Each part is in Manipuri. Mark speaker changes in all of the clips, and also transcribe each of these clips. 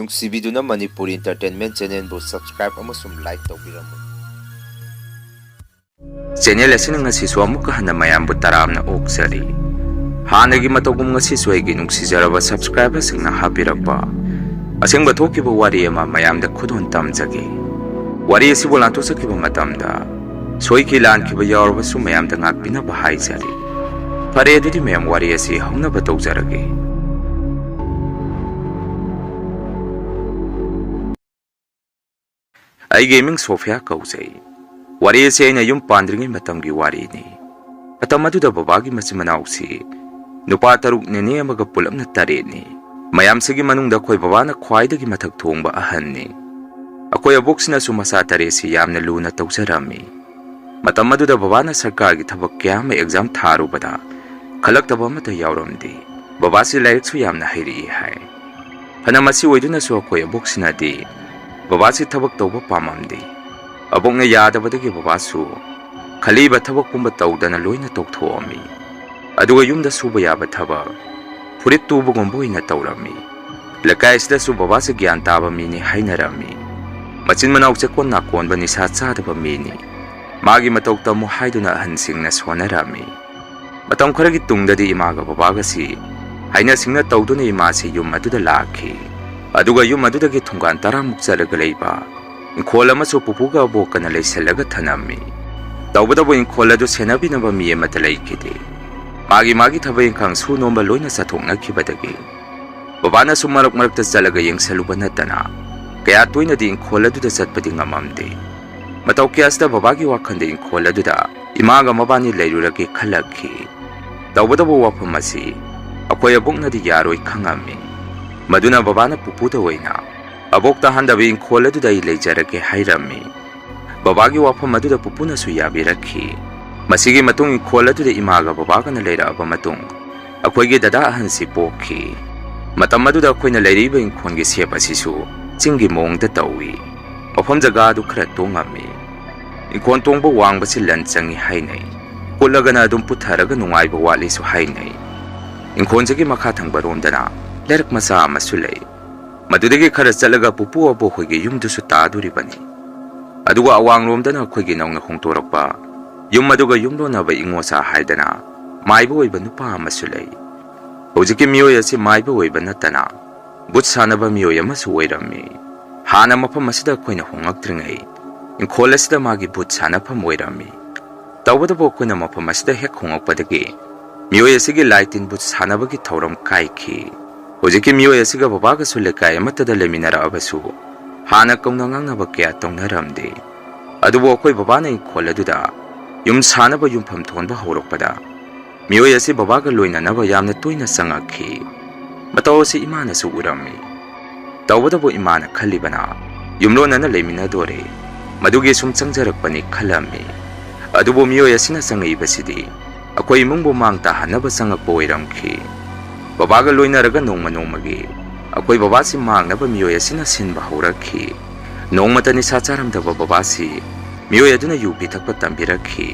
Speaker 1: ꯅꯨꯡꯁꯤꯕꯤꯗꯨꯅ ꯃꯅꯤꯄꯨꯔꯤ ꯏꯟꯇꯔꯇꯦꯟꯃꯦꯟ ꯆꯦꯅꯦꯜꯕꯨ ꯁꯕꯁꯀ꯭ꯔꯥꯏꯕ ꯑꯃꯁꯨꯡ ꯂꯥꯏꯛ ꯇꯧꯕꯤꯔꯝꯃꯨ꯫
Speaker 2: ꯆꯦꯅꯦꯜ ꯑꯁꯤꯅ ꯉꯁꯤꯁꯨ ꯑꯃꯨꯛꯀ ꯍꯟꯅ ꯃꯌꯥꯝꯕꯨ ꯇꯔꯥꯝꯅ ꯑꯣꯛꯆꯔꯤ꯫ ꯍꯥꯟꯅꯒꯤ ꯃꯇꯧꯒꯨꯝ ꯉꯁꯤꯁꯨ ꯑꯩꯒꯤ ꯅꯨꯡꯁꯤꯖꯔꯕ ꯁꯕꯁꯀ꯭ꯔꯥꯏꯕꯔꯁꯤꯡꯅ ꯍꯥꯞꯄꯤꯔꯛꯄ ꯑꯁꯦꯡꯕ ꯊꯣꯛꯈꯤꯕ ꯋꯥꯔꯤ ꯑꯃ ꯃꯌꯥꯝꯗ ꯈꯨꯗꯣꯟ ꯇꯝꯖꯒꯦ꯫ ꯋꯥꯔꯤ ꯑꯁꯤꯕꯨ ꯂꯥꯟꯊꯣꯛꯆꯈꯤꯕ ꯃꯇꯝꯗ ꯁꯣꯏꯈꯤ ꯂꯥꯟꯈꯤꯕ ꯌꯥꯎꯔꯕꯁꯨ ꯃꯌꯥꯝꯗ ꯉꯥꯛꯄꯤꯅꯕ ꯍꯥꯏꯖꯔꯤ꯫ ꯐꯔꯦ ꯑꯗꯨꯗꯤ ꯃꯌꯥꯝ ꯋꯥꯔꯤ ꯑꯁꯤ ꯍꯧꯅꯕ ꯇꯧꯖꯔꯒꯦ꯫ ꯑꯩꯒꯤ ꯃꯤꯡ ꯁꯣꯐꯤꯌꯥ ꯀꯧꯖꯩ꯫ ꯋꯥꯔꯤ ꯑꯁꯤ ꯑꯩꯅ ꯌꯨꯝ ꯄꯥꯟꯗ꯭ꯔꯤꯉꯩ ꯃꯇꯝꯒꯤ ꯋꯥꯔꯤꯅꯤ꯫ ꯃꯇꯝ ꯑꯗꯨꯗ ꯕꯕꯥꯒꯤ ꯃꯆꯤꯟ ꯃꯅꯥꯎꯁꯤ ꯅꯨꯄꯥ 6 ꯅꯦꯅꯦ ꯑꯃꯒ ꯄꯨꯂꯞꯅ 8ꯅꯤ꯫ ꯃꯌꯥꯝꯁꯤꯒꯤ ꯃꯅꯨꯡꯗ ꯑꯩꯈꯣꯏ ꯕꯕꯥꯅ ꯈ꯭ꯋꯥꯏꯗꯒꯤ ꯃꯊꯛ ꯊꯣꯡꯕ ꯑꯍꯟꯅꯤ꯫ ꯑꯩꯈꯣꯏ ꯑꯕꯣꯛꯁꯤꯅꯁꯨ ꯃꯆꯥ 8ꯁꯤ ꯌꯥꯝꯅ ꯂꯨꯅ ꯇꯧꯖꯔꯝꯃꯤ꯫ ꯃꯇꯝ ꯑꯗꯨꯗ ꯕꯕꯥꯅ ꯁꯔꯀꯥꯔꯒꯤ ꯊꯕꯛ ꯀꯌꯥ ꯑꯃ ꯑꯦꯛꯖꯥꯝ ꯊꯥꯔꯨꯕꯗ ꯈꯜꯂꯛꯇꯕ ꯑꯃꯠꯇ ꯌꯥꯎꯔꯝꯗꯦ꯫ ꯕꯕꯥꯁꯤ ꯂꯥꯏꯔꯤꯛꯁꯨ ꯌꯥꯝꯅ ꯍꯩꯔꯛꯏ ꯍꯥꯏ꯫ ꯐꯅ ꯃꯁꯤ ꯑꯣꯏꯗꯨꯅꯁꯨ ꯑꯩꯈꯣꯏ ꯑꯕꯣꯛꯁꯤꯅꯗꯤ ꯕꯕꯥꯁꯤ ꯊꯕꯛ ꯇꯧꯕ ꯄꯥꯝꯃꯝꯗꯦ꯫ ꯑꯕꯣꯛꯅ ꯌꯥꯗꯕꯗꯒꯤ ꯕꯕꯥꯁꯨ ꯈꯜꯂꯤꯕ ꯊꯕꯛ ꯄꯨꯝꯕ ꯇꯧꯗꯅ ꯂꯣꯏꯅ ꯇꯣꯛꯊꯣꯛꯑꯝꯃꯤ꯫ ꯑꯗꯨꯒ ꯌꯨꯝꯗ ꯁꯨꯕ ꯌꯥꯕ ꯊꯕꯛ ꯐꯨꯔꯤꯠ ꯇꯨꯕꯒꯨꯝꯕ ꯑꯣꯏꯅ ꯇꯧꯔꯝꯃꯤ꯫ ꯂꯩꯀꯥꯏꯁꯤꯗꯁꯨ ꯕꯕꯥꯁꯤ ꯒ꯭ꯌꯥꯟ ꯇꯥꯕ ꯃꯤꯅꯤ ꯍꯥꯏꯅꯔꯝꯃꯤ꯫ ꯃꯆꯤꯟ ꯃꯅꯥꯎ ꯆꯦꯛꯀꯣꯟ ꯅꯥꯀꯣꯟꯕ ꯅꯤꯁꯥ ꯆꯥꯗꯕ ꯃꯤꯅꯤ꯫ ꯃꯥꯒꯤ ꯃꯇꯧ ꯇꯝꯃꯨ ꯍꯥꯏꯗꯨꯅ ꯑꯍꯟꯁꯤꯡꯅ ꯁꯣꯟꯅꯔꯝꯃꯤ꯫ ꯃꯇꯝ ꯈꯔꯒꯤ ꯇꯨꯡꯗꯗꯤ ꯏꯃꯥꯒ ꯕꯕꯥꯒꯁꯤ ꯍꯩꯅ ꯁꯤꯡꯅ ꯇꯧꯗꯨꯅ ꯏꯃꯥꯁꯤ ꯌꯨꯝ ꯑꯗꯨꯗ ꯂꯥꯛꯈꯤ꯫ ꯑꯗꯨꯒ ꯌꯨꯝ ꯑꯗꯨꯗꯒꯤ ꯊꯣꯡꯒꯥꯟ 10ꯃꯨꯛ ꯆꯠꯂꯒ ꯂꯩꯕ ꯏꯪꯈꯣꯜ ꯑꯃꯁꯨ ꯄꯨꯄꯨꯒ ꯑꯕꯣꯛꯀꯅ ꯂꯩꯁꯜꯂꯒ ꯊꯅꯝꯃꯤ꯫ ꯇꯧꯕꯇꯕꯨ ꯏꯪꯈꯣꯜ ꯑꯗꯨ ꯁꯦꯟꯅꯕꯤꯅꯕ ꯃꯤ ꯑꯃꯠꯇ ꯂꯩꯈꯤꯗꯦ꯫ ꯃꯥꯒꯤ ꯊꯕꯛ ꯏꯪꯈꯥꯡ ꯁꯨ ꯅꯣꯝꯕ ꯂꯣꯏꯅ ꯆꯠꯊꯣꯛꯅꯈꯤꯕꯗꯒꯤ ꯕꯕꯥꯅꯁꯨ ꯃꯔꯛ ꯃꯔꯛꯇ ꯆꯠꯂꯒ ꯌꯦꯡꯁꯜꯂꯨꯕ ꯅꯠꯇꯅ ꯀꯌా ꯇꯣꯏꯅꯗꯤ ꯏꯪꯈꯣꯜ ꯑꯗꯨꯗ ꯆꯠꯄꯗꯤ ꯉꯝꯃꯝꯗꯦ꯫ ꯃꯇꯧ ꯀꯌꯥꯁꯤꯗ ꯕꯕꯥꯒꯤ ꯋꯥꯈꯜꯗ ꯏꯪꯈꯣꯜ ꯑꯗꯨꯗ ꯏꯃꯥꯒ ꯃꯕꯥꯅꯤ ꯂꯩꯔꯨꯔꯒꯦ ꯈꯜꯂꯛꯈꯤ꯫ ꯇꯧꯕꯇꯕꯨ ꯋꯥꯐꯝ ꯑꯁꯤ ꯑꯩꯈꯣꯏ ꯑꯕꯣꯛꯅꯗꯤ ꯌꯥꯔꯣꯏ ꯈꯪꯉꯝꯃꯤ꯫ ꯃꯗꯨꯅ ꯕꯕꯥꯅ ꯄꯨꯄꯨꯗ ꯑꯣꯏꯅ ꯑꯕꯣꯛꯇ ꯍꯟꯗꯕ ꯏꯪꯈꯣꯜ ꯑꯗꯨꯗ ꯑꯩ ꯂꯩꯖꯔꯒꯦ ꯍꯥꯏꯔꯝꯃꯤ꯫ ꯕꯕꯥꯒꯤ ꯋꯥꯐꯝ ꯑꯗꯨꯗ ꯄꯨꯄꯨꯅꯁꯨ ꯌꯥꯕꯤꯔꯛꯈꯤ꯫ ꯃꯁꯤꯒꯤ ꯃꯇꯨꯡ ꯏꯪꯈꯣꯜ ꯑꯗꯨꯗ ꯏꯃꯥꯒ ꯕꯕꯥꯒꯅ ꯂꯩꯔꯛꯑꯕ ꯃꯇꯨꯡ ꯑꯩꯈꯣꯏꯒꯤ ꯗꯗꯥ ꯑꯍꯟꯁꯤ ꯄꯣꯛꯈꯤ꯫ ꯃꯇꯝ ꯑꯗꯨꯗ ꯑꯩꯈꯣꯏꯅ ꯂꯩꯔꯤꯕ ꯏꯪꯈꯣꯜꯒꯤ ꯁꯦꯞ ꯑꯁꯤꯁꯨ ꯆꯤꯡꯒꯤ ꯃꯑꯣꯡꯗ ꯇꯧꯏ꯫ ꯃꯐꯝ ꯖꯒꯥ ꯑꯗꯨ ꯈꯔ ꯇꯣꯡꯉꯝꯃꯤ꯫ ꯏꯪꯈꯣꯜ ꯇꯣꯡꯕ ꯋꯥꯡꯕꯁꯤ ꯂꯟ ꯆꯪꯏ ꯍꯥꯏꯅꯩ꯫ ꯀꯨꯠꯂꯒꯅ ꯑꯗꯨꯝ ꯄꯨꯊꯔꯒ ꯅꯨꯡꯉꯥꯏꯕ ꯋꯥꯠꯂꯤꯁꯨ ꯍꯥꯏꯅꯩ꯫ ꯏꯪꯈꯣꯜꯁꯤꯒꯤ ꯃꯈꯥ ꯊꯪꯕꯔꯣꯝꯗꯅ ꯂꯩꯔꯛ ꯃꯆꯥ ꯑꯃꯁꯨ ꯂꯩ꯫ ꯃꯗꯨꯗꯒꯤ ꯈꯔ ꯆꯠꯂꯒ ꯄꯨꯄꯨ ꯑꯕꯣꯛ ꯍꯣꯏꯒꯤ ꯌꯨꯝꯗꯨꯁꯨ ꯇꯥꯗꯣꯔꯤꯕꯅꯤ꯫ ꯑꯗꯨꯒ ꯑꯋꯥꯡꯂꯣꯝꯗꯅ ꯑꯩꯈꯣꯏꯒꯤ ꯅꯧꯅ ꯍꯣꯡꯇꯣꯔꯛꯄ ꯌꯨꯝ ꯑꯗꯨꯒ ꯌꯨꯝꯂꯣꯟꯅꯕ ꯏꯉꯣꯆꯥ ꯍꯥꯏꯗꯅ ꯃꯥꯏꯕ ꯑꯣꯏꯕ ꯅꯨꯄꯥ ꯑꯃꯁꯨ ꯂꯩ꯫ ꯍꯧꯖꯤꯛꯀꯤ ꯃꯤꯑꯣꯏ ꯑꯁꯤ ꯃꯥꯏꯕ ꯑꯣꯏꯕ ꯅꯠꯇꯅ ꯕꯨꯠ ꯁꯥꯟꯅꯕ ꯃꯤꯑꯣꯏ ꯑꯃꯁꯨ ꯑꯣꯏꯔꯝꯃꯤ꯫ ꯍꯥꯟꯅ ꯃꯐꯝ ꯑꯁꯤꯗ ꯑꯩꯈꯣꯏꯅ ꯍꯣꯡꯂꯛꯇ꯭ꯔꯤꯉꯩ ꯏꯪꯈꯣꯜ ꯑꯁꯤꯗ ꯃꯥꯒꯤ ꯕꯨꯠ ꯁꯥꯟꯅꯐꯝ ꯑꯣꯏꯔꯝꯃꯤ꯫ ꯇꯧꯕꯇꯕꯨ ꯑꯩꯈꯣꯏꯅ ꯃꯐꯝ ꯑꯁꯤꯗ ꯍꯦꯛ ꯍꯣꯡꯂꯛꯄꯗꯒꯤ ꯃꯤꯑꯣꯏ ꯑꯁꯤꯒꯤ ꯂꯥꯏ ꯇꯤꯟ ꯕꯨꯠ ꯁꯥꯟꯅꯕꯒꯤ ꯊꯧꯔꯝ ꯀꯥꯏꯈꯤ꯫ ꯍꯧꯖꯤꯛꯀꯤ ꯃꯤꯑꯣꯏ ꯑꯁꯤꯒ ꯕꯕꯥꯒꯁꯨ ꯂꯩꯀꯥꯏ ꯑꯃꯠꯇꯗ ꯂꯩꯃꯤꯟꯅꯔꯛꯑꯕꯁꯨ ꯍꯥꯟꯅ ꯀꯧꯅ ꯉꯥꯡꯅꯕ ꯀꯌꯥ ꯇꯧꯅꯔꯝꯗꯦ꯫ ꯑꯗꯨꯕꯨ ꯑꯩꯈꯣꯏ ꯕꯕꯥꯅ ꯏꯪꯈꯣꯜ ꯑꯗꯨꯗ ꯌꯨꯝ ꯁꯥꯅꯕ ꯌꯨꯝꯐꯝ ꯊꯣꯟꯕ ꯍꯧꯔꯛꯄꯗ ꯃꯤꯑꯣꯏ ꯑꯁꯤ ꯕꯕꯥꯒ ꯂꯣꯏꯅꯅꯕ ꯌꯥꯝꯅ ꯇꯣꯏꯅ ꯆꯪꯉꯛꯈꯤ꯫ ꯃꯇꯧ ꯑꯁꯤ ꯏꯃꯥꯅꯁꯨ ꯎꯔꯝꯃꯤ꯫ ꯇꯧꯕꯇꯕꯨ ꯏꯃꯥꯅ ꯈꯜꯂꯤꯕꯅ ꯌꯨꯝꯂꯣꯟꯅꯅ ꯂꯩꯃꯤꯟꯅꯗꯣꯔꯦ ꯃꯗꯨꯒꯤ ꯁꯨꯝ ꯆꯪꯖꯔꯛꯄꯅꯤ ꯈꯜꯂꯝꯃꯤ꯫ ꯑꯗꯨꯕꯨ ꯃꯤꯑꯣꯏ ꯑꯁꯤꯅ ꯆꯪꯉꯛꯏꯕꯁꯤꯗꯤ ꯑꯩꯈꯣꯏ ꯏꯃꯨꯡꯕꯨ ꯃꯥꯡ ꯇꯥꯍꯟꯅꯕ ꯆꯪꯉꯛꯄ ꯑꯣꯏꯔꯝꯈꯤ꯫ ꯕꯕꯥꯒ ꯂꯣꯏꯅꯔꯒ ꯅꯣꯡꯃ ꯅꯣꯡꯃꯒꯤ ꯑꯩꯈꯣꯏ ꯕꯕꯥꯁꯤ ꯃꯥꯡꯅꯕ ꯃꯤꯑꯣꯏ ꯑꯁꯤꯅ ꯁꯤꯟꯕ ꯍꯧꯔꯛꯈꯤ꯫ ꯅꯣꯡꯃꯇ ꯅꯤꯁꯥ ꯆꯥꯔꯝꯗꯕ ꯕꯕꯥꯁꯤ ꯃꯤꯑꯣꯏ ꯑꯗꯨꯅ ꯌꯨ ꯄꯤꯊꯛꯄ ꯇꯝꯕꯤꯔꯛꯈꯤ꯫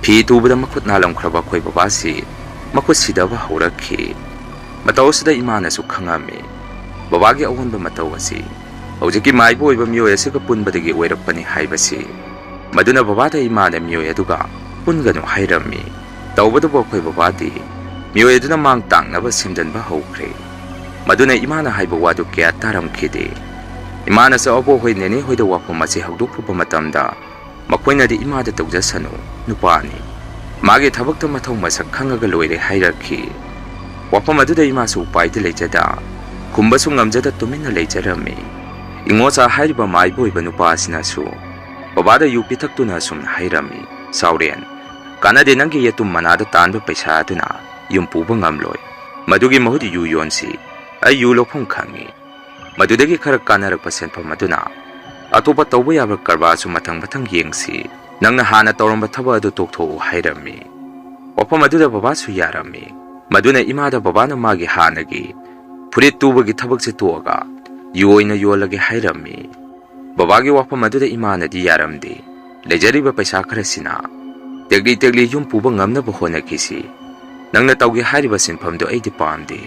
Speaker 2: ꯐꯤ ꯇꯨꯕꯗ ꯃꯈꯨꯠ ꯅꯥꯜꯂꯝꯈ꯭ꯔꯕ ꯑꯩꯈꯣꯏ ꯕꯕꯥꯁꯤ ꯃꯈꯨꯠ ꯁꯤꯗꯕ ꯍꯧꯔꯛꯈꯤ꯫ ꯃꯇꯧ ꯑꯁꯤꯗ ꯏꯃꯥꯅꯁꯨ ꯈꯪꯉꯝꯃꯤ꯫ ꯕꯕꯥꯒꯤ ꯑꯑꯣꯟꯕ ꯃꯇꯧ ꯑꯁꯤ ꯍꯧꯖꯤꯛꯀꯤ ꯃꯥꯏꯕ ꯑꯣꯏꯕ ꯃꯤꯑꯣꯏ ꯑꯁꯤꯒ ꯄꯨꯟꯕꯗꯒꯤ ꯑꯣꯏꯔꯛꯄꯅꯤ ꯍꯥꯏꯕꯁꯤ꯫ ꯃꯗꯨꯅ ꯕꯕꯥꯗ ꯏꯃꯥꯅ ꯃꯤꯑꯣꯏ ꯑꯗꯨꯒ ꯄꯨꯟꯒꯅꯨ ꯍꯥꯏꯔꯝꯃꯤ꯫ ꯇꯧꯕꯇꯕꯨ ꯑꯩꯈꯣꯏ ꯕꯕꯥꯗꯤ ꯃꯤꯑꯣꯏ ꯑꯗꯨꯅ ꯃꯥꯡ ꯇꯥꯛꯅꯕ ꯁꯦꯝꯖꯤꯟꯕ ꯍꯧꯈ꯭ꯔꯦ꯫ ꯃꯗꯨꯅ ꯏꯃꯥꯅ ꯍꯥꯏꯕ ꯋꯥꯗꯨ ꯀꯌꯥ ꯇꯥꯔꯝꯈꯤꯗꯦ꯫ ꯏꯃꯥꯅꯁꯨ ꯑꯕꯣꯛ ꯍꯣꯏ ꯅꯦꯅꯦ ꯍꯣꯏꯗ ꯋꯥꯐꯝ ꯑꯁꯤ ꯍꯧꯗꯣꯛꯂꯨꯕ ꯃꯇꯝꯗ ꯃꯈꯣꯏꯅꯗꯤ ꯏꯃꯥꯗ ꯇꯧꯖꯁꯅꯨ ꯅꯨꯄꯥꯅꯤ ꯃꯥꯒꯤ ꯊꯕꯛꯇ ꯃꯊꯧ ꯃꯁꯛ ꯈꯪꯉꯒ ꯂꯣꯏꯔꯦ ꯍꯥꯏꯔꯛꯈꯤ꯫ ꯋꯥꯐꯝ ꯑꯗꯨꯗ ꯏꯃꯥꯁꯨ ꯎꯄꯥꯏꯗ ꯂꯩꯖꯗ ꯈꯨꯝꯕꯁꯨ ꯉꯝꯖꯗ ꯇꯨꯃꯤꯟꯅ ꯂꯩꯖꯔꯝꯃꯤ꯫ ꯏꯉꯣꯆꯥ ꯍꯥꯏꯔꯤꯕ ꯃꯥꯏꯕ ꯑꯣꯏꯕ ꯅꯨꯄꯥ ꯑꯁꯤꯅꯁꯨ ꯕꯕꯥꯗ ꯌꯨ ꯄꯤꯊꯛꯇꯨꯅ ꯑꯁꯨꯝ ꯍꯥꯏꯔꯝꯃꯤ꯫ ꯆꯥꯎꯔꯦꯟ ꯀꯥꯟꯅꯗꯦ ꯅꯪꯒꯤ ꯌꯦꯇꯨꯝ ꯃꯅꯥꯗ ꯇꯥꯟꯕ ꯄꯩꯁꯥ ꯑꯗꯨꯅ ꯌꯨꯝ ꯄꯨꯕ ꯉꯝꯂꯣꯏ꯫ ꯃꯗꯨꯒꯤ ꯃꯍꯨꯠ ꯌꯨ ꯌꯣꯟꯁꯤ ꯑꯩ ꯌꯨ ꯂꯧꯐꯝ ꯈꯪꯉꯤ꯫ ꯃꯗꯨꯗꯒꯤꯈꯔ ꯀꯥꯟꯅꯔꯛꯄ ꯁꯦꯟꯐꯝ ꯑꯗꯨꯅ ꯑꯇꯣꯞꯄ ꯇꯧꯕ ꯌꯥꯕ ꯀꯔꯕꯥꯔꯁꯨ ꯃꯊꯪ ꯌꯦꯡꯁꯤ꯫ ꯅꯪꯅ ꯍꯥꯟꯅ ꯇꯧꯔꯝꯕ ꯊꯕꯛ ꯑꯗꯨ ꯇꯣꯛꯊꯣꯛꯎ ꯍꯥꯏꯔꯝꯃꯤ꯫ ꯋꯥꯐꯝ ꯑꯗꯨꯗ ꯕꯕꯥꯁꯨ ꯌꯥꯔꯝꯃꯤ꯫ ꯃꯗꯨꯅ ꯏꯃꯥꯗ ꯕꯕꯥꯅ ꯃꯥꯒꯤ ꯍꯥꯟꯅꯒꯤ ꯐꯨꯔꯤꯠ ꯇꯨꯕꯒꯤ ꯊꯕꯛꯁꯦ ꯇꯣꯛꯑꯒ ꯌꯨ ꯑꯣꯏꯅ ꯌꯣꯜꯂꯒꯦ ꯍꯥꯏꯔꯝꯃꯤ꯫ ꯕꯕꯥꯒꯤ ꯋꯥꯐꯝ ꯑꯗꯨꯗ ꯏꯃꯥꯅꯗꯤ ꯌꯥꯔꯝꯗꯦ꯫ ꯂꯩꯖꯔꯤꯕ ꯄꯩꯁꯥ ꯈꯔꯁꯤꯅ ꯇꯦꯛꯂꯤ ꯌꯨꯝ ꯄꯨꯕ ꯉꯝꯅꯕ ꯍꯣꯠꯅꯈꯤꯁꯤ꯫ ꯅꯪꯅ ꯇꯧꯒꯦ ꯍꯥꯏꯔꯤꯕ ꯁꯤꯟꯐꯝꯗꯨ ꯑꯩꯗꯤ ꯄꯥꯝꯗꯦ꯫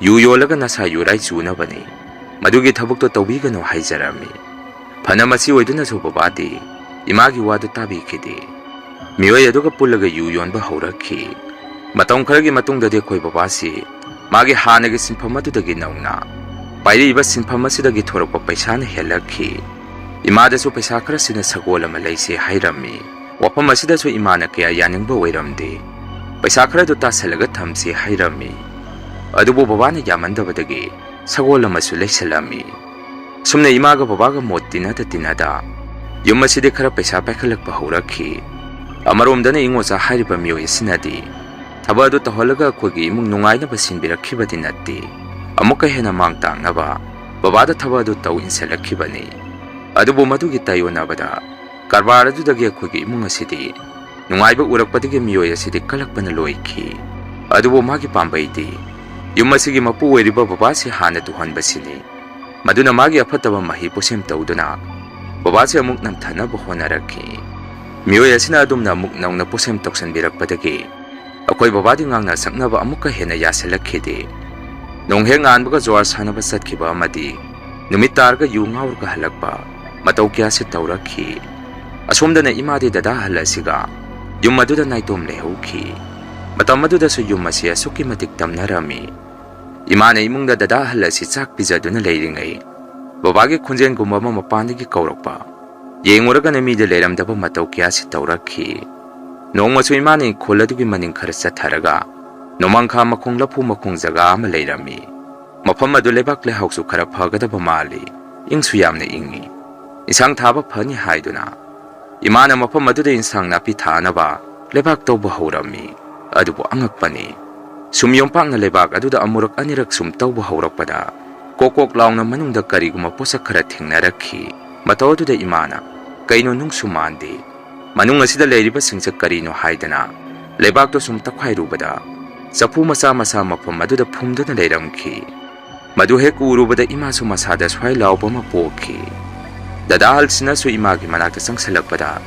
Speaker 2: ꯌꯨ ꯌꯣꯜꯂꯒ ꯅꯁꯥ ꯌꯨꯔꯥꯏ ꯆꯨꯅꯕꯅꯤ꯫ ꯃꯗꯨꯒꯤ ꯊꯕꯛꯇꯣ ꯇꯧꯕꯤꯒꯅꯨ ꯍꯥꯏꯖꯔꯝꯃꯤ꯫ ꯐꯅ ꯃꯁꯤ ꯑꯣꯏꯗꯨꯅꯁꯨ ꯕꯕꯥꯗꯤ ꯏꯃꯥꯒꯤ ꯋꯥꯗꯨ ꯇꯥꯕꯤꯈꯤꯗꯦ꯫ ꯃꯤꯑꯣꯏ ꯑꯗꯨꯒ ꯄꯨꯜꯂꯒ ꯌꯨ ꯌꯣꯟꯕ ꯍꯧꯔꯛꯈꯤ꯫ ꯃꯇꯝ ꯈꯔꯒꯤ ꯃꯇꯨꯡꯗꯗꯤ ꯑꯩꯈꯣꯏ ꯕꯕꯥꯁꯤ ꯃꯥꯒꯤ ꯍꯥꯟꯅꯒꯤ ꯁꯤꯟꯐꯝ ꯑꯗꯨꯗꯒꯤ ꯅꯧꯅ ꯄꯥꯏꯔꯤꯕ ꯁꯤꯟꯐꯝ ꯑꯁꯤꯗꯒꯤ ꯊꯣꯔꯛꯄ ꯄꯩꯁꯥꯅ ꯍꯦꯜꯂꯛꯈꯤ꯫ ꯏꯃꯥꯗꯁꯨ ꯄꯩꯁꯥ ꯈꯔꯁꯤꯅ ꯁꯒꯣꯜ ꯑꯃ ꯂꯩꯁꯦ ꯍꯥꯏꯔꯝꯃꯤ꯫ ꯋꯥꯐꯝ ꯑꯁꯤꯗꯁꯨ ꯏꯃꯥꯅ ꯀꯌꯥ ꯌꯥꯅꯤꯡꯕ ꯑꯣꯏꯔꯝꯗꯦ꯫ ꯄꯩꯁꯥ ꯈꯔꯗꯨ ꯇꯥꯁꯜꯂꯒ ꯊꯝꯁꯤ ꯍꯥꯏꯔꯝꯃꯤ꯫ ꯑꯗꯨꯕꯨ ꯕꯕꯥꯅ ꯌꯥꯃꯟꯗꯕꯗꯒꯤ ꯁꯒꯣꯜ ꯑꯃꯁꯨ ꯂꯩꯁꯜꯂꯝꯃꯤ꯫ ꯁꯨꯝꯅ ꯏꯃꯥꯒ ꯕꯕꯥꯒ ꯃꯣꯠ ꯇꯤꯟꯅꯗ ꯌꯨꯝ ꯑꯁꯤꯗꯤ ꯈꯔ ꯄꯩꯁꯥ ꯄꯥꯏꯈꯠꯂꯛꯄ ꯍꯧꯔꯛꯈꯤ꯫ ꯑꯃꯔꯣꯝꯗꯅ ꯏꯉꯣꯆꯥ ꯍꯥꯏꯔꯤꯕ ꯃꯤꯑꯣꯏ ꯑꯁꯤꯅꯗꯤ ꯊꯕꯛ ꯑꯗꯨ ꯇꯧꯍꯜꯂꯒ ꯑꯩꯈꯣꯏꯒꯤ ꯏꯃꯨꯡ ꯅꯨꯡꯉꯥꯏꯅꯕ ꯁꯤꯟꯕꯤꯔꯛꯈꯤꯕꯗꯤ ꯅꯠꯇꯦ, ꯑꯃꯨꯛꯀ ꯍꯦꯟꯅ ꯃꯥꯡ ꯇꯥꯛꯅꯕ ꯕꯕꯥꯗ ꯊꯕꯛ ꯑꯗꯨ ꯇꯧ ꯏꯟꯁꯤꯜꯂꯛꯈꯤꯕꯅꯤ꯫ ꯑꯗꯨꯕꯨ ꯃꯗꯨꯒꯤ ꯇꯥꯏꯌꯣꯟꯅꯕꯗ ꯀꯔꯕꯥꯔ ꯑꯗꯨꯗꯒꯤ ꯑꯩꯈꯣꯏꯒꯤ ꯏꯃꯨꯡ ꯑꯁꯤꯗꯤ ꯅꯨꯡꯉꯥꯏꯕ ꯎꯔꯛꯄꯗꯒꯤ ꯃꯤꯑꯣꯏ ꯑꯁꯤꯗꯤ ꯀꯜꯂꯛꯄꯅ ꯂꯣꯏꯈꯤ꯫ ꯑꯗꯨꯕꯨ ꯃꯥꯒꯤ ꯄꯥꯝꯕꯩꯗꯤ ꯌꯨꯝ ꯑꯁꯤꯒꯤ ꯃꯄꯨ ꯑꯣꯏꯔꯤꯕ ꯕꯕꯥꯁꯤ ꯍꯥꯟꯅ ꯇꯨꯍꯟꯕꯁꯤꯅꯤ꯫ ꯃꯗꯨꯅ ꯃꯥꯒꯤ ꯑꯐꯠꯇꯕ ꯃꯍꯩ ꯄꯣꯠꯁꯦꯝ ꯇꯧꯗꯨꯅ ꯕꯕꯥꯁꯤ ꯑꯃꯨꯛ ꯅꯝꯊꯅꯕ ꯍꯣꯠꯅꯔꯛꯈꯤ꯫ ꯃꯤꯑꯣꯏ ꯑꯁꯤꯅ ꯑꯗꯨꯝꯅ ꯑꯃꯨꯛ ꯅꯧꯅ ꯄꯣꯠꯁꯦꯝ ꯇꯧꯁꯟꯕꯤꯔꯛꯄꯗꯒꯤ ꯑꯩꯈꯣꯏ ꯕꯕꯥꯗꯤ ꯉꯥꯡꯅ ꯁꯛꯅꯕ ꯑꯃꯨꯛꯀ ꯍꯦꯟꯅ ꯌꯥꯁꯤꯜꯂꯛꯈꯤꯗꯦ꯫ ꯅꯣꯡꯍꯦꯛ ꯉꯥꯟꯕꯒ ꯖꯨꯋꯥꯔ ꯁꯥꯟꯅꯕ ꯆꯠꯈꯤꯕ ꯑꯃꯗꯤ ꯅꯨꯃꯤꯠ ꯇꯥꯔꯒ ꯌꯨ ꯉꯥꯎꯔꯒ ꯍꯜꯂꯛꯄ ꯃꯇꯧ ꯀꯌꯥꯁꯤ ꯇꯧꯔꯛꯈꯤ꯫ ꯑꯁꯣꯝꯗꯅ ꯏꯃꯥꯗꯤ ꯗꯗꯥ ꯑꯍꯜ ꯑꯁꯤꯒ ꯌꯨꯝ ꯑꯗꯨꯗ ꯅꯥꯏꯇꯣꯝ ꯂꯩꯍꯧꯈꯤ꯫ ꯃꯇꯝ ꯑꯗꯨꯗꯁꯨ ꯌꯨꯝ ꯑꯁꯤ ꯑꯁꯨꯛꯀꯤ ꯃꯇꯤꯛ ꯇꯝꯅꯔꯝꯃꯤ꯫ ꯏꯃꯥꯅ ꯏꯃꯨꯡꯗ ꯗꯗꯥ ꯑꯍꯜ ꯑꯁꯤ ꯆꯥꯛ ꯄꯤꯖꯗꯨꯅ ꯂꯩꯔꯤꯉꯩ ꯕꯕꯥꯒꯤ ꯈꯣꯟꯖꯦꯜꯒꯨꯝꯕ ꯑꯃ ꯃꯄꯥꯟꯗꯒꯤ ꯀꯧꯔꯛꯄ, ꯌꯦꯡꯉꯨꯔꯒꯅ ꯃꯤꯗ ꯂꯩꯔꯝꯗꯕ ꯃꯇꯧ ꯀꯌꯥꯁꯤ ꯇꯧꯔꯛꯈꯤ꯫ ꯅꯣꯡꯃꯁꯨ ꯏꯃꯥꯅ ꯏꯪꯈꯣꯜ ꯑꯗꯨꯒꯤ ꯃꯅꯤꯡ ꯈꯔ ꯆꯠꯊꯔꯒ ꯅꯣꯡꯃꯥꯡꯈꯥ ꯃꯈꯣꯡ ꯂꯐꯨ ꯃꯈꯣꯡ ꯖꯒꯥ ꯑꯃ ꯂꯩꯔꯝꯃꯤ꯫ ꯃꯐꯝ ꯑꯗꯨ ꯂꯩꯕꯥꯛ ꯂꯩꯍꯥꯎꯁꯨ ꯈꯔ ꯐꯒꯗꯕ ꯃꯥꯜꯂꯤ, ꯏꯪꯁꯨ ꯌꯥꯝꯅ ꯏꯪꯉꯤ꯫ ꯏꯟꯁꯥꯡ ꯊꯥꯕ ꯐꯅꯤ ꯍꯥꯏꯗꯨꯅ ꯏꯃꯥꯅ ꯃꯐꯝ ꯑꯗꯨꯗ ꯏꯟꯁꯥꯡ ꯅꯥꯄꯤ ꯊꯥꯅꯕ ꯂꯩꯕꯥꯛ ꯇꯧꯕ ꯍꯧꯔꯝꯃꯤ꯫ ꯑꯗꯨꯕꯨ ꯑꯉꯛꯄꯅꯤ, ꯁꯨꯝ ꯌꯣꯝꯄꯥꯛꯅ ꯂꯩꯕꯥꯛ ꯑꯗꯨꯗ ꯑꯃꯨꯔꯛ ꯑꯅꯤꯔꯛ ꯁꯨꯝ ꯇꯧꯕ ꯍꯧꯔꯛꯄꯗ ꯀꯣꯛ ꯀꯣꯛ ꯂꯥꯎꯅ ꯃꯅꯨꯡꯗ ꯀꯔꯤꯒꯨꯝꯕ ꯄꯣꯠꯁꯛ ꯈꯔ ꯊꯦꯡꯅꯔꯛꯈꯤ꯫ ꯃꯇꯧ ꯑꯗꯨꯗ ꯏꯃꯥꯅ ꯀꯩꯅꯣ ꯅꯨꯡꯁꯨ ꯃꯥꯟꯗꯦ, ꯃꯅꯨꯡ ꯑꯁꯤꯗ ꯂꯩꯔꯤꯕꯁꯤꯡꯁꯦ ꯀꯔꯤꯅꯣ ꯍꯥꯏꯗꯅ ꯂꯩꯕꯥꯛꯇꯣ ꯁꯨꯝ ꯇꯛꯈꯥꯏꯔꯨꯕꯗ ꯆꯐꯨ ꯃꯆꯥ ꯃꯆꯥ ꯃꯐꯝ ꯑꯗꯨꯗ ꯐꯨꯝꯗꯨꯅ ꯂꯩꯔꯝꯈꯤ꯫ ꯃꯗꯨ ꯍꯦꯛ ꯎꯔꯨꯕꯗ ꯏꯃꯥꯁꯨ ꯃꯁꯥꯗ ꯁ꯭ꯋꯥꯏ ꯂꯥꯎꯕ ꯑꯃ ꯄꯣꯛꯈꯤ꯫ ꯗꯗꯥ ꯑꯍꯜꯁꯤꯅꯁꯨ ꯏꯃꯥꯒꯤ ꯃꯅꯥꯛꯇ ꯆꯪꯁꯜꯂꯛꯄꯗ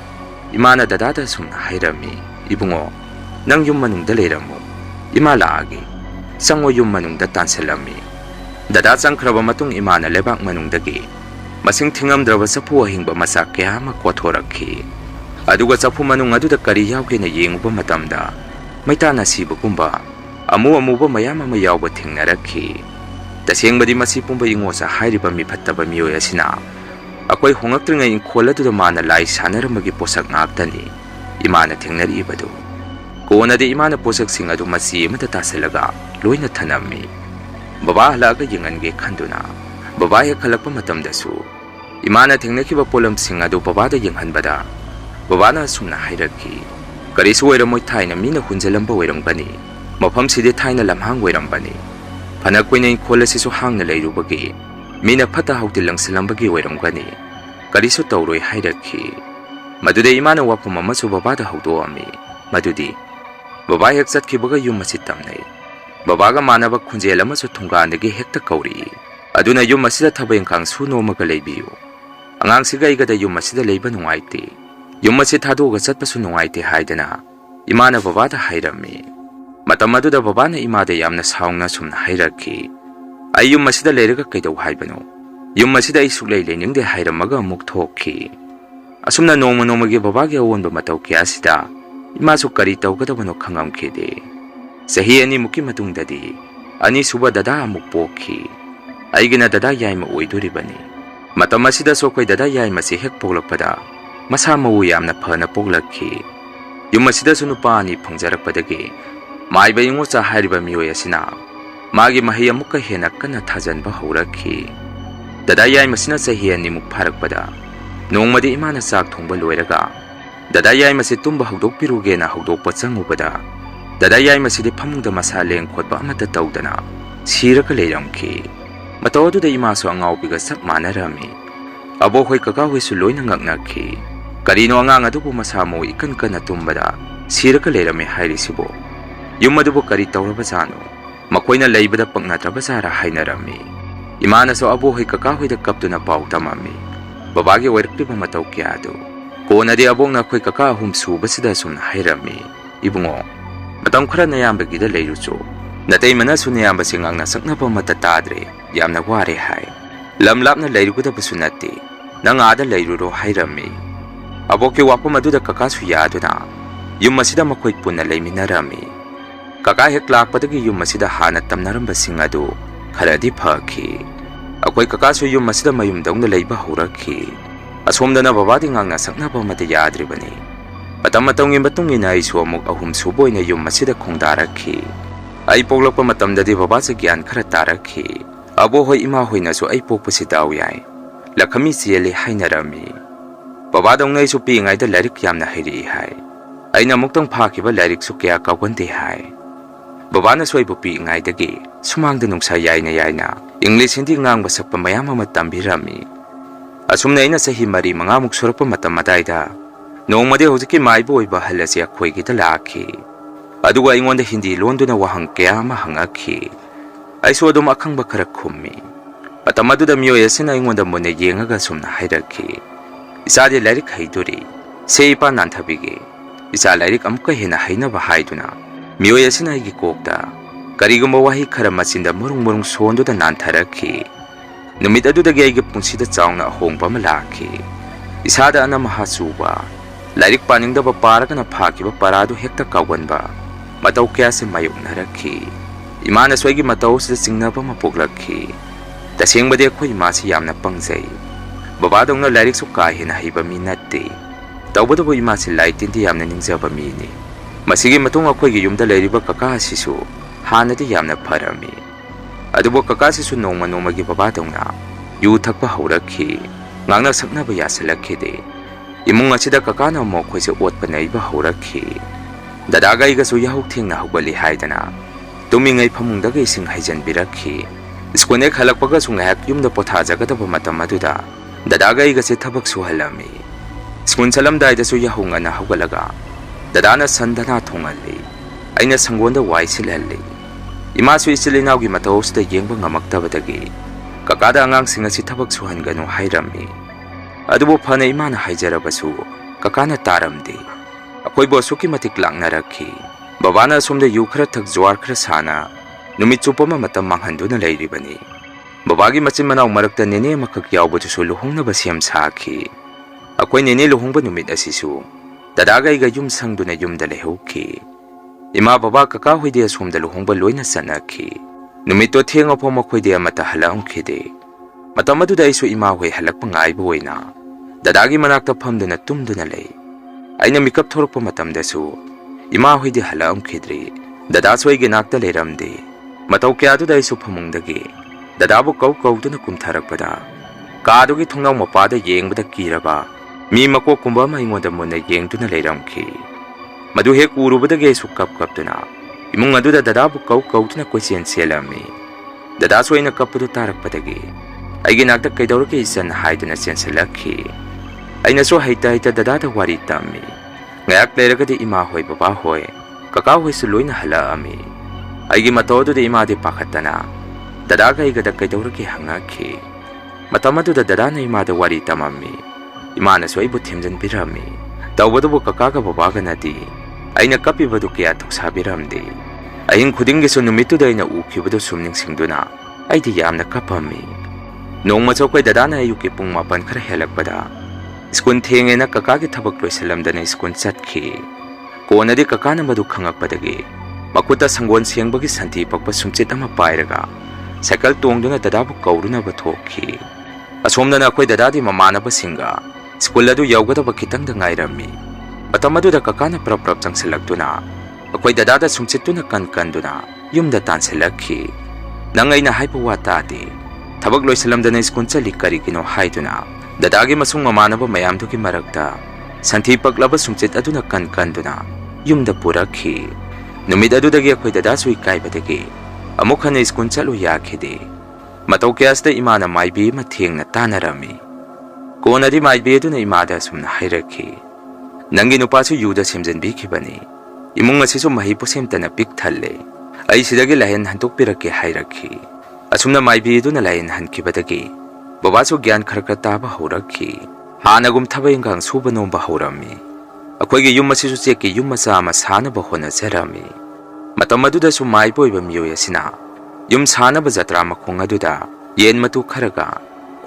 Speaker 2: ꯏꯃꯥꯅ ꯗꯗꯥꯗ ꯁꯨꯝꯅ ꯍꯥꯏꯔꯝꯃꯤ, ꯏꯕꯨꯡꯉꯣ, ꯅꯪ ꯌꯨꯝ ꯃꯅꯨꯡꯗ ꯂꯩꯔꯝꯃꯨ, ꯏꯃꯥ ꯂꯥꯛꯑꯒꯦ꯫ ꯆꯪꯉꯣ ꯌꯨꯝ ꯃꯅꯨꯡꯗ ꯇꯥꯟꯁꯤꯜꯂꯝꯃꯤ꯫ ꯗꯗꯥ ꯆꯪꯈ꯭ꯔꯕ ꯃꯇꯨꯡ ꯏꯃꯥꯅ ꯂꯩꯕꯥꯛ ꯃꯅꯨꯡꯗꯒꯤ ꯃꯁꯤꯡ ꯊꯤꯉꯝꯗ꯭ꯔꯕ ꯆꯐꯨ ꯑꯍꯤꯡꯕ ꯃꯆꯥ ꯀꯌꯥ ꯑꯃ ꯀꯣꯊꯣꯔꯛꯈꯤ꯫ ꯑꯗꯨꯒ ꯆꯐꯨ ꯃꯅꯨꯡ ꯑꯗꯨꯗ ꯀꯔꯤ ꯌꯥꯎꯒꯦꯅ ꯌꯦꯡꯉꯨꯕ ꯃꯇꯝꯗ ꯃꯩꯇꯥꯟ ꯑꯁꯤꯕꯒꯨꯝꯕ ꯑꯃꯨꯕ ꯃꯌꯥꯝ ꯑꯃ ꯌꯥꯎꯕ ꯊꯦꯡꯅꯔꯛꯈꯤ꯫ ꯇꯁꯦꯡꯕꯗꯤ ꯃꯁꯤ ꯄꯨꯝꯕ ꯏꯉꯣꯆꯥ ꯍꯥꯏꯔꯤꯕ ꯃꯤꯐꯠꯇꯕ ꯃꯤꯑꯣꯏ ꯑꯁꯤꯅ ꯑꯩꯈꯣꯏ ꯍꯣꯡꯂꯛꯇ꯭ꯔꯤꯉꯩ ꯏꯪꯈꯣꯜ ꯑꯗꯨꯗ ꯃꯥꯅ ꯂꯥꯏ ꯁꯥꯟꯅꯔꯝꯕꯒꯤ ꯄꯣꯠꯁꯛ ꯉꯥꯛꯇꯅꯤ ꯏꯃꯥꯅ ꯊꯦꯡꯅꯔꯤꯕꯗꯨ꯫ ꯀꯣꯟꯅꯗꯤ ꯏꯃꯥꯅ ꯄꯣꯠꯁꯛꯁꯤꯡ ꯑꯗꯨ ꯃꯆꯤ ꯑꯃꯗ ꯇꯥꯁꯤꯜꯂꯒ ꯂꯣꯏꯅ ꯊꯅꯝꯃꯤ꯫ ꯕꯕꯥ ꯍꯜꯂꯛꯑꯒ ꯌꯦꯡꯍꯟꯒꯦ ꯈꯟꯗꯨꯅ ꯕꯕꯥ ꯍꯦꯛ ꯍꯜꯂꯛꯄ ꯃꯇꯝꯗꯁꯨ ꯏꯃꯥꯅ ꯊꯦꯡꯅꯈꯤꯕ ꯄꯣꯠꯂꯝꯁꯤꯡ ꯑꯗꯨ ꯕꯕꯥꯗ ꯌꯦꯡꯍꯟꯕꯗ ꯕꯕꯥꯅ ꯑꯁꯨꯝꯅ ꯍꯥꯏꯔꯛꯈꯤ, ꯀꯔꯤꯁꯨ ꯑꯣꯏꯔꯝꯃꯣꯏ, ꯊꯥꯏꯅ ꯃꯤꯅ ꯍꯨꯟꯖꯜꯂꯝꯕ ꯑꯣꯏꯔꯝꯒꯅꯤ, ꯃꯐꯝꯁꯤꯗꯤ ꯊꯥꯏꯅ ꯂꯝꯍꯥꯡ ꯑꯣꯏꯔꯝꯕꯅꯤ, ꯐꯅ ꯀꯨꯏꯅ ꯏꯪꯈꯣꯜ ꯑꯁꯤꯁꯨ ꯍꯥꯡꯅ ꯂꯩꯔꯨꯕꯒꯤ ꯃꯤꯅ ꯐꯠꯇ ꯍꯥꯎꯊꯤ ꯂꯪꯁꯤꯜꯂꯝꯕꯒꯤ ꯑꯣꯏꯔꯝꯒꯅꯤ, ꯀꯔꯤꯁꯨ ꯇꯧꯔꯣꯏ ꯍꯥꯏꯔꯛꯈꯤ꯫ ꯃꯗꯨꯗ ꯏꯃꯥꯅ ꯋꯥꯐꯝ ꯑꯃꯁꯨ ꯕꯕꯥꯗ ꯍꯧꯗꯣꯛꯑꯝꯃꯤ, ꯃꯗꯨꯗꯤ ꯕꯕꯥ ꯍꯦꯛ ꯆꯠꯈꯤꯕꯒ ꯌꯨꯝ ꯑꯁꯤ ꯇꯝꯅꯩ, ꯕꯕꯥꯒ ꯃꯥꯟꯅꯕ ꯈꯣꯟꯖꯦꯜ ꯑꯃꯁꯨ ꯊꯣꯡꯒꯥꯟꯗꯒꯤ ꯍꯦꯛꯇ ꯀꯧꯔꯛꯏ, ꯑꯗꯨꯅ ꯌꯨꯝ ꯑꯁꯤꯗ ꯊꯕꯛ ꯏꯪꯈꯥꯡ ꯁꯨ ꯅꯣꯝꯃꯒ ꯂꯩꯕꯤꯌꯨ, ꯑꯉꯥꯡꯁꯤꯒ ꯑꯩꯒꯗ ꯌꯨꯝ ꯑꯁꯤꯗ ꯂꯩꯕ ꯅꯨꯡꯉꯥꯏꯇꯦ, ꯌꯨꯝ ꯑꯁꯤ ꯊꯥꯗꯣꯛꯑꯒ ꯆꯠꯄꯁꯨ ꯅꯨꯡꯉꯥꯏꯇꯦ ꯍꯥꯏꯗꯅ ꯏꯃꯥꯅ ꯕꯕꯥꯗ ꯍꯥꯏꯔꯝꯃꯤ꯫ ꯃꯇꯝ ꯑꯗꯨꯗ ꯕꯕꯥꯅ ꯏꯃꯥꯗ ꯌꯥꯝꯅ ꯁꯥꯎꯅ ꯁꯨꯝꯅ ꯍꯥꯏꯔꯛꯈꯤ, ꯑꯩ ꯌꯨꯝ ꯑꯁꯤꯗ ꯂꯩꯔꯒ ꯀꯩꯗꯧ ꯍꯥꯏꯕꯅꯣ, ꯌꯨꯝ ꯑꯁꯤꯗ ꯑꯩ ꯁꯨꯛꯂꯩ ꯂꯩꯅꯤꯡꯗꯦ ꯍꯥꯏꯔꯝꯃꯒ ꯑꯃꯨꯛ ꯊꯣꯛꯈꯤ꯫ ꯑꯁꯨꯝꯅ ꯅꯣꯡꯃ ꯅꯣꯡꯃꯒꯤ ꯕꯕꯥꯒꯤ ꯑꯑꯣꯟꯕ ꯃꯇꯧ ꯀꯌꯥꯁꯤꯗ ꯏꯃꯥꯁꯨ ꯀꯔꯤ ꯇꯧꯒꯗꯕꯅꯣ ꯈꯪꯉꯝꯈꯤꯗꯦ꯫ ꯆꯍꯤ 2ꯃꯨꯛꯀꯤ ꯃꯇꯨꯡꯗꯗꯤ ꯑꯅꯤꯁꯨꯕ ꯗꯗꯥ ꯑꯃꯨꯛ ꯄꯣꯛꯈꯤ꯫ ꯑꯩꯒꯤꯅ ꯗꯗꯥ ꯌꯥꯏꯃ ꯑꯣꯏꯗꯣꯔꯤꯕꯅꯤ꯫ ꯃꯇꯝ ꯑꯁꯤꯗꯁꯨ ꯑꯩꯈꯣꯏ ꯗꯗꯥ ꯌꯥꯏꯃꯁꯤ ꯍꯦꯛ ꯄꯣꯛꯂꯛꯄꯗ ꯃꯁꯥ ꯃꯎ ꯌꯥꯝꯅ ꯐꯅ ꯄꯣꯛꯂꯛꯈꯤ꯫ ꯌꯨꯝ ꯑꯁꯤꯗꯁꯨ ꯅꯨꯄꯥ 2 ꯐꯪꯖꯔꯛꯄꯗꯒꯤ ꯃꯥꯏꯕ ꯏꯉꯣꯆꯥ ꯍꯥꯏꯔꯤꯕ ꯃꯤꯑꯣꯏ ꯑꯁꯤꯅ ꯃꯥꯒꯤ ꯃꯍꯩ ꯑꯃꯨꯛꯀ ꯍꯦꯟꯅ ꯀꯟꯅ ꯊꯥꯖꯟꯕ ꯍꯧꯔꯛꯈꯤ꯫ ꯗꯗꯥ ꯌꯥꯏꯃꯁꯤꯅ ꯆꯍꯤ 2ꯃꯨꯛ ꯐꯥꯔꯛꯄꯗ ꯅꯣꯡꯃꯗꯤ ꯏꯃꯥꯅ ꯆꯥꯛ ꯊꯣꯡꯕ ꯂꯣꯏꯔꯒ ꯗꯗꯥ ꯌꯥꯏꯃꯁꯤ ꯇꯨꯝꯕ ꯍꯧꯗꯣꯛꯄꯤꯔꯨꯒꯦꯅ ꯍꯧꯗꯣꯛꯄ ꯆꯪꯉꯨꯕꯗ ꯗꯗꯥ ꯌꯥꯏꯃꯁꯤꯗꯤ ꯐꯃꯨꯡꯗ ꯃꯁꯥ ꯂꯦꯡ ꯈꯣꯠꯄ ꯑꯃꯠꯇ ꯇꯧꯗꯅ ꯁꯤꯔꯒ ꯂꯩꯔꯝꯈꯤ꯫ ꯃꯇꯧ ꯑꯗꯨꯗ ꯏꯃꯥꯁꯨ ꯑꯉꯥꯎꯕꯤꯒ ꯆꯞ ꯃꯥꯟꯅꯔꯝꯃꯤ꯫ ꯑꯕꯣꯛꯍꯣꯏ ꯀꯀꯥꯍꯣꯏꯁꯨ ꯂꯣꯏꯅ ꯉꯛꯅꯈꯤ꯫ ꯀꯔꯤꯅꯣ ꯑꯉꯥꯡ ꯑꯗꯨꯕꯨ ꯃꯁꯥ ꯃꯎ ꯏꯀꯟ ꯀꯟꯅ ꯇꯨꯝꯕꯗ ꯁꯤꯔꯒ ꯂꯩꯔꯝꯃꯦ ꯍꯥꯏꯔꯤꯁꯤꯕꯨ, ꯌꯨꯝ ꯑꯗꯨꯕꯨ ꯀꯔꯤ ꯇꯧꯔꯕꯖꯥꯠꯅꯣ, ꯃꯈꯣꯏꯅ ꯂꯩꯕꯗ ꯄꯛꯅꯗ꯭ꯔꯕꯖꯥꯔꯥ ꯍꯥꯏꯅꯔꯝꯃꯤ꯫ ꯏꯃꯥꯅꯁꯨ ꯑꯕꯣꯛꯍꯣꯏ ꯀꯀꯥꯍꯣꯏꯗ ꯀꯞꯇꯨꯅ ꯄꯥꯎ ꯇꯝꯃꯝꯃꯤ ꯕꯕꯥꯒꯤ ꯑꯣꯏꯔꯛꯂꯤꯕ ꯃꯇꯧ ꯀꯌꯥ ꯑꯗꯨ꯫ ꯀꯣꯟꯅꯗꯤ ꯑꯕꯣꯛꯅ ꯑꯩꯈꯣꯏ ꯀꯀꯥ 3 ꯁꯨꯕꯁꯤꯗ ꯁꯨꯝꯅ ꯍꯥꯏꯔꯝꯃꯤ, ꯏꯕꯨꯡꯉꯣ, ꯃꯇꯝ ꯈꯔ ꯅꯌꯥꯝꯕꯒꯤꯗ ꯂꯩꯔꯨꯆꯣ, ꯅꯇꯩꯃꯅꯁꯨ ꯅꯌꯥꯝꯕꯁꯤ ꯉꯥꯡꯅ ꯁꯛꯅꯕ ꯑꯃꯠꯇ ꯇꯥꯗ꯭ꯔꯦ, ꯌꯥꯝꯅ ꯋꯥꯔꯦ ꯍꯥꯏ, lam lapna leirugudabsu natti nang aada leiruro hairami aboki wapam aduda kaka su yaduna yum masida makhoi punna leiminarami kaka hek lakpadagi yum masida hana tamnaramba sing adu kharadi phakhi akoi kaka su yum masida mayum dongna leiba horakhi asomdana babadi ngangna saknaba mate yadribani matam matawngin batungina isu amuk ahum suboina yum masida khongdarakhi ai poglakpa matamdadi babasa gyan khara tarakhi abo hoi ima hoina su ai pokpasi daw yai lakhami siele hainarami babadong ngai su pi ngai da larik yamna hairi hai aina muktang phakiba larik su kya kawante hai babana soi bu pi ngai dagi sumang da nungsa yaina yaina english hindi ngang ba sakpa mayam ama tambirami asumna ina sahi mari manga muk surakpa matam madaida nongmade hojiki maibo oiba halasi akhoi gi da lakhi aduga ingonda hindi londuna wahang kya ma hangakhi aiso adum akhangba khara khummi patamaduda miyo yasina ingonda mone yengaga sumna hairakhi isade larik haiduri seipa nanthabige isa larik amka hena hainaba haiduna miyo yasina igi kokda karigumba wahi khara machinda murung murung sonduda nantharakhi numit adudagi aigi pungsida chaungna ahongba ma lakhi isada ana mahasuba larik paningdaba paragana phakiba paradu hekta kawganba matau kya se mayuknarakhi imana soigi matau se singnaba ma poglakhi tasengba de khoi ma si yamna pangjai babadongna larik su ka hena haiba mi natte tawbadabo ima si laitin di yamna ningjaba mi ni masigi matung akhoi gi yumda leiriba kaka sisu hanadi yamna pharami adubo kaka sisu nongma nongma gi babadongna yu thakpa haurakhi ngangna saknaba yasalakhi de imung achida kaka na mo khoi se otpa naiba haurakhi dadaga iga su yahuk thingna hugali haidana tumingai phamungdaga ising haijan birakhi skone khalakpaga su ngahak yumda potha jagadaba matam aduda dadaga iga se thabak su halami skun salam daida su yahunga na hugalaga dadana sandana thongalli aina sangonda wai silhalli ima su isilinaw gi matawsta yengba ngamaktabadagi kakada angang singa si thabak su hanganu hairami adubo phana imana haijarabasu kakana taramdi akoi bo suki matik langnarakhi babana somda yu khara thak jwar khara sana numit chupama matam manghanduna leiribani babagi machin manaw marakta nene makak yawbaju su luhungna basiam sakhi akoi nene luhungba numit asisu dadaga iga yum sangduna yumda lehokhi ima baba kaka hoide somda luhungba loina sanakhi numito thenga phoma khoide amata halangkhi de matamadu dai su ima hoi halakpa ngai boina dadagi manakta phamduna tumduna lei aina mikap thorpa matamda su ima hoide halangkhidri dada soigi nakta leramde matau kya du dai su phamungdagi dadabu kau kauduna kumtharakpada kadugi thongnaw mapada yengbada kiraba mi mako kumba ma ingoda mona yengduna leiramkhi madu he kurubadagi su kap kaptuna imung aduda dadabu kau kauduna question selami dada soina kapadu tarakpadagi aigi nakta kaidawrke isan haiduna senselakhi aina so haita haita dada da wari tammi ngayak leragadi ima hoi baba hoi kaka hoi su loina hala ami aigi matodu de ima de pakhatana dada ga iga da kaidawrke hangakhi matamadu da dada na ima da wari tamami ima na so ibu themjan birami tawbadu bu kaka ga baba ga nadi aina kapi badu kya thuksa biramde ahin khuding ge so numitu da ina ukhibadu sumning singduna aidi yamna kapami nongma chokoi dada na yuki pung mapan khara helakpada skun thenge na kaka ki thabak loisalam dana skun chatki konadi kaka na madu khangakpadagi makuta sangon siangbagi santi pakpa sumchit ama pairaga cycle tongduna dadabu kauruna ba thokhi asomna na koi dada di mamana ba singa skul adu yawgada ba khitang da ngairami matamadu da kaka na prap prap changselakduna akoi dada da sumchituna kan yumda tanselakhi nangai na haipa wata di thabak loisalam dana skun chali kari kino haiduna dadagi masung mamanaba mayam duki marakta santi paklaba sumchit aduna kan-duna yumda purakhi numit adudagi akhoi dada sui kaibadagi amuk hana skun chalu yakhide matau kyasta imana maibi ma thengna tanarami konadi maibi aduna imada sumna hairakhi nangi nupasu yuda semjanbi khibani imung asisu mahi pusemtana pik thalle ai sidagi lahen hantuk pirakki hairakhi asumna maibi aduna lahen hankibadagi babasu gyan khara taba haurakhi hanagum thabayingang suba nomba haurami akhoi yum asisu cheki yum macha ama sana ba hona jarami matamadu su mai boiba miyo yasina yum sana ba jatra makhong aduda yen matu kharaga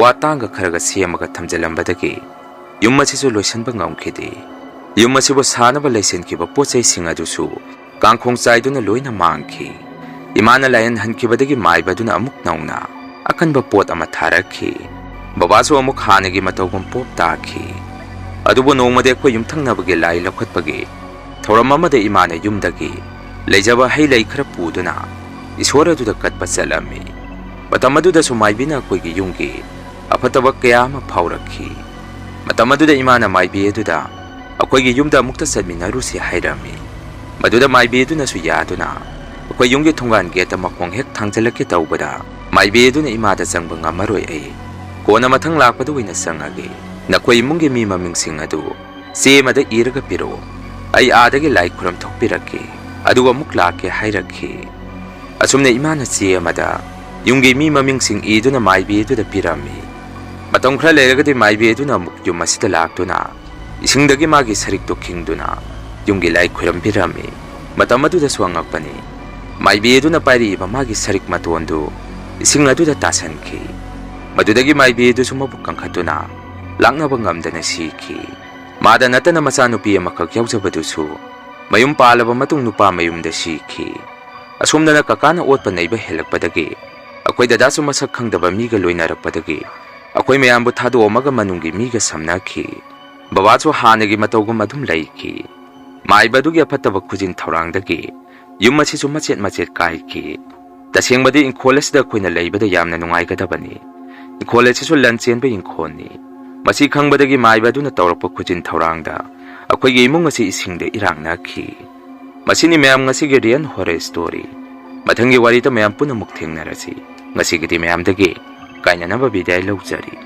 Speaker 2: ꯋꯥ ꯇꯥꯡꯒ ꯈꯔꯒ ꯁꯦꯝꯃꯒ ꯊꯝꯖꯤꯜꯂꯝꯕꯗꯒꯤ ꯌꯨꯝ ꯑꯁꯤꯁꯨ ꯂꯣꯏꯁꯤꯟꯕ ꯉꯝꯈꯤꯗꯦ꯫ ꯌꯨꯝ ꯑꯁꯤꯕꯨ ꯁꯥꯅꯕ ꯂꯩꯁꯤꯟꯈꯤꯕ ꯄꯣꯠꯆꯩꯁꯤꯡ ꯑꯗꯨꯁꯨ ꯀꯥꯡꯈꯣꯡ ꯆꯥꯏꯗꯨꯅ ꯂꯣꯏꯅ ꯃꯥꯡꯈꯤ꯫ ꯏꯃꯥꯅ ꯂꯥꯏꯌꯟꯍꯟꯈꯤꯕꯗꯒꯤ ꯃꯥꯏꯕꯗꯨꯅ ꯑꯃꯨꯛ ꯅꯧꯅ ꯑꯀꯟꯕ ꯄꯣꯠ ꯑꯃ ꯊꯥꯔꯛꯈꯤ꯫ ꯕꯕꯥꯁꯨ ꯑꯃꯨꯛ ꯍꯥꯟꯅꯒꯤ ꯃꯇꯧꯒꯨꯝ ꯄꯣꯞ ꯇꯥꯈꯤ꯫ ꯑꯗꯨꯕꯨ ꯅꯣꯡꯃꯗꯤ ꯑꯩꯈꯣꯏ ꯌꯨꯝꯊꯪꯅꯕꯒꯤ ꯂꯥꯏ ꯂꯧꯈꯠꯄꯒꯤ ꯊꯧꯔꯝ ꯑꯃꯗ ꯏꯃꯥꯅ ꯌꯨꯝꯗꯒꯤ ꯂꯩꯖꯕ ꯍꯩ ꯂꯩ ꯈꯔ ꯄꯨꯗꯨꯅ ꯏꯁꯣꯔ ꯑꯗꯨꯗ ꯀꯠꯄ ꯆꯠꯂꯝꯃꯤ꯫ ꯃꯇꯝ ꯑꯗꯨꯗꯁꯨ ꯃꯥꯏꯕꯤꯅ ꯑꯩꯈꯣꯏꯒꯤ ꯌꯨꯝꯒꯤ ꯑꯐꯠꯇꯕ ꯀꯌా ꯑꯃ ꯐꯥꯎꯔꯛꯈꯤ꯫ ꯃꯇꯝ ꯑꯗꯨꯗ ꯏꯃꯥꯅ ꯃꯥꯏꯕꯤ ꯑꯗꯨꯗ ꯑꯩꯈꯣꯏꯒꯤ ꯌꯨꯝꯗ ꯑꯃꯨꯛꯇ ꯆꯠꯃꯤꯟꯅꯔꯨꯁꯤ ꯍꯥꯏꯔꯝꯃꯤ꯫ ꯃꯗꯨꯗ ꯃꯥꯏꯕꯤ ꯑꯗꯨꯅꯁꯨ ꯌꯥꯗꯨꯅ ꯑꯩꯈꯣꯏ ꯌꯨꯝꯒꯤ ꯊꯣꯡꯒꯥꯟ ꯒꯦꯠꯇ ꯃꯈꯣꯡ ꯍꯦꯛ ꯊꯥꯡꯖꯤꯜꯂꯛꯀꯦ ꯇꯧꯕꯗ ꯃꯥꯏꯕꯤ ꯑꯗꯨꯅ ꯏꯃꯥꯗ ꯆꯪꯕ ꯉꯝꯃꯔꯣꯏ ꯑꯩ ꯀꯣꯟꯅ ꯃꯊꯪ ꯂꯥꯛꯄꯗ ꯑꯣꯏꯅ ꯆꯪꯉꯒꯦ꯫ ꯅꯈꯣꯏ ꯏꯃꯨꯡꯒꯤ ꯃꯤ ꯃꯃꯤꯡꯁꯤꯡ ꯑꯗꯨ ꯆꯦ ꯑꯃꯗ ꯏꯔꯒ ꯄꯤꯔꯛꯑꯣ꯫ ꯑꯩ ꯑꯥꯗꯒꯤ ꯂꯥꯏ ꯈꯨꯔꯝ ꯊꯣꯛꯄꯤꯔꯛꯀꯦ ꯑꯗꯨꯒ ꯑꯃꯨꯛ ꯂꯥꯛꯀꯦ ꯍꯥꯏꯔꯛꯈꯤ꯫ ꯑꯁꯨꯝꯅ ꯏꯃꯥꯅ ꯆꯦ ꯑꯃꯗ ꯌꯨꯝꯒꯤ ꯃꯤ ꯃꯃꯤꯡꯁꯤꯡ ꯏꯗꯨꯅ ꯃꯥꯏꯕꯤ ꯑꯗꯨꯗ ꯄꯤꯔꯝꯃꯤ꯫ ꯃꯇꯝ ꯈꯔ ꯂꯩꯔꯒꯗꯤ ꯃꯥꯏꯕꯤ ꯑꯗꯨꯅ ꯑꯃꯨꯛ ꯌꯨꯝ ꯑꯁꯤꯗ ꯂꯥꯛꯇꯨꯅ ꯏꯁꯤꯡꯗꯒꯤ ꯃꯥꯒꯤ ꯁꯔꯤꯛꯇꯨ ꯈꯤꯡꯗꯨꯅ ꯌꯨꯝꯒꯤ ꯂꯥꯏ ꯈꯨꯔꯝꯕꯤꯔꯝꯃꯤ꯫ ꯃꯇꯝ ꯑꯗꯨꯗꯁꯨ ꯑꯉꯛꯄꯅꯤ, ꯃꯥꯏꯕꯤ ꯑꯗꯨꯅ ꯄꯥꯏꯔꯛꯏꯕ ꯃꯥꯒꯤ ꯁꯔꯤꯛ ꯃꯇꯣꯟꯗꯨ ꯏꯁꯤꯡ ꯑꯗꯨꯗ ꯇꯥꯁꯟꯈꯤ꯫ ꯃꯗꯨꯗꯒꯤ ꯃꯥꯏꯕꯤ ꯑꯗꯨꯁꯨ ꯃꯕꯨꯛ ꯀꯟꯈꯠꯇꯨꯅ ꯂꯥꯛꯅꯕ ꯉꯝꯗꯅ ꯁꯤꯈꯤ꯫ ꯃꯥꯗ ꯅꯠꯇꯅ ꯃꯆꯥꯅꯨꯄꯤ ꯑꯃꯈꯛ ꯌꯥꯎꯖꯕꯗꯨꯁꯨ ꯃꯌꯨꯝ ꯄꯥꯜꯂꯕ ꯃꯇꯨꯡ ꯅꯨꯄꯥ ꯃꯌꯨꯝꯗ ꯁꯤꯈꯤ꯫ ꯑꯁꯣꯝꯗꯅ ꯀꯀꯥꯅ ꯑꯣꯠꯄ ꯅꯩꯕ ꯍꯦꯜꯂꯛꯄꯗꯒꯤ ꯑꯩꯈꯣꯏ ꯗꯗꯥꯁꯨ ꯃꯁꯛ ꯈꯪꯗꯕ ꯃꯤꯒ ꯂꯣꯏꯅꯔꯛꯄꯗꯒꯤ ꯑꯩꯈꯣꯏ ꯃꯌꯥꯝꯕꯨ ꯊꯥꯗꯣꯛꯑꯝꯃꯒ ꯃꯅꯨꯡꯒꯤ ꯃꯤꯒ ꯁꯝꯅꯈꯤ꯫ ꯕꯕꯥꯁꯨ ꯍꯥꯟꯅꯒꯤ ꯃꯇꯧꯒꯨꯝ ꯑꯗꯨꯝ ꯂꯩꯈꯤ꯫ ꯃꯥꯏꯕꯗꯨꯒꯤ ꯑꯐꯠꯇꯕ ꯈꯨꯖꯤꯟ ꯊꯧꯔꯥꯡꯗꯒꯤ ꯌꯨꯝ ꯑꯁꯤꯁꯨ ꯃꯆꯦꯠ ꯃꯆꯦꯠ ꯀꯥꯏꯈꯤ꯫ ꯇꯁꯦꯡꯕꯗꯤ ꯏꯪꯈꯣꯜ ꯑꯁꯤꯗ ꯑꯩꯈꯣꯏꯅ ꯂꯩꯕꯗ ꯌꯥꯝꯅ ꯅꯨꯡꯉꯥꯏꯒꯗꯕꯅꯤ꯫ ꯏꯪꯈꯣꯜ ꯑꯁꯤꯁꯨ ꯂꯟ ꯆꯦꯟꯕ ꯏꯪꯈꯣꯜꯅꯤ꯫ ꯃꯁꯤ ꯈꯪꯕꯗꯒꯤ ꯃꯥꯏꯕꯗꯨꯅ ꯇꯧꯔꯛꯄ ꯈꯨꯖꯤꯟ ꯊꯧꯔꯥꯡꯗ ꯑꯩꯈꯣꯏꯒꯤ ꯏꯃꯨꯡ ꯑꯁꯤ ꯏꯁꯤꯡꯗ ꯏꯔꯥꯛꯅꯈꯤ꯫ ꯃꯁꯤꯅꯤ ꯃꯌꯥꯝ ꯉꯁꯤꯒꯤ ꯔꯤꯌꯦꯜ ꯍꯣꯔꯔ ꯁ꯭ꯇꯣꯔꯤ꯫ ꯃꯊꯪꯒꯤ ꯋꯥꯔꯤꯗ ꯃꯌꯥꯝ ꯄꯨꯟꯅ ꯑꯃꯨꯛ ꯊꯦꯡꯅꯔꯁꯤ꯫ ꯉꯁꯤꯒꯤꯗꯤ ꯃꯌꯥꯝꯗꯒꯤ ꯀꯥꯏꯅꯅꯕ ꯕꯤꯗꯥꯏ ꯂꯧꯖꯔꯤ꯫